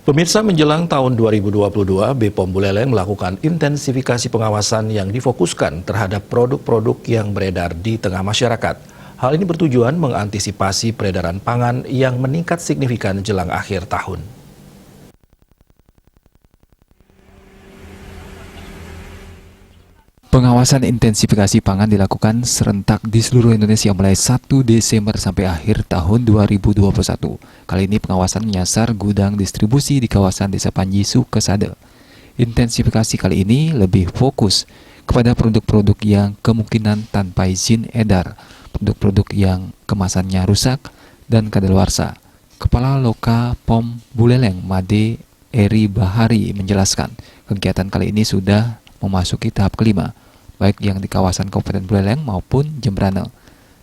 Pemirsa, menjelang tahun 2022, BPOM Buleleng melakukan intensifikasi pengawasan yang difokuskan terhadap produk-produk yang beredar di tengah masyarakat. Hal ini bertujuan mengantisipasi peredaran pangan yang meningkat signifikan jelang akhir tahun. Pengawasan intensifikasi pangan dilakukan serentak di seluruh Indonesia mulai 1 Desember sampai akhir tahun 2021. Kali ini pengawasan menyasar gudang distribusi di kawasan Desa Panji, Sukesade. Intensifikasi kali ini lebih fokus kepada produk-produk yang kemungkinan tanpa izin edar, produk-produk yang kemasannya rusak, dan kadaluarsa. Kepala Loka POM Buleleng, Made Eri Bahari, menjelaskan kegiatan kali ini sudah memasuki tahap kelima, baik yang di kawasan Kabupaten Buleleng maupun Jembrana.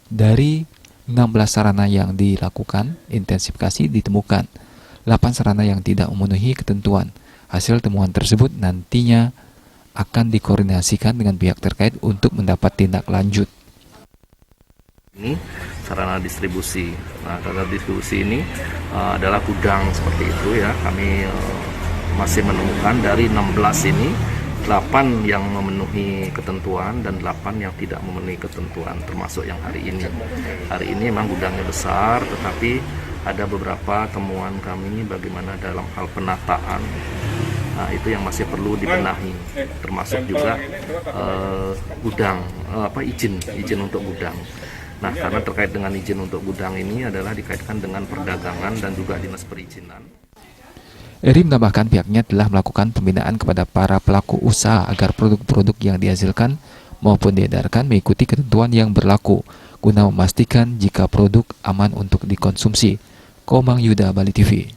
Dari 16 sarana yang dilakukan intensifikasi ditemukan 8 sarana yang tidak memenuhi ketentuan. Hasil temuan tersebut nantinya akan dikoordinasikan dengan pihak terkait untuk mendapat tindak lanjut. Ini sarana distribusi. Nah, sarana distribusi ini adalah gudang seperti itu ya. Kami masih menemukan dari 16 ini 8 yang memenuhi ketentuan dan 8 yang tidak memenuhi ketentuan, termasuk yang hari ini. Hari ini memang gudangnya besar, tetapi ada beberapa temuan kami bagaimana dalam hal penataan. Nah, itu yang masih perlu dibenahi, termasuk juga gudang, izin untuk gudang. Nah, karena terkait dengan izin untuk gudang ini adalah dikaitkan dengan perdagangan dan juga dinas perizinan. Eri menambahkan pihaknya telah melakukan pembinaan kepada para pelaku usaha agar produk-produk yang dihasilkan maupun diedarkan mengikuti ketentuan yang berlaku guna memastikan jika produk aman untuk dikonsumsi. Komang Yuda, Bali TV.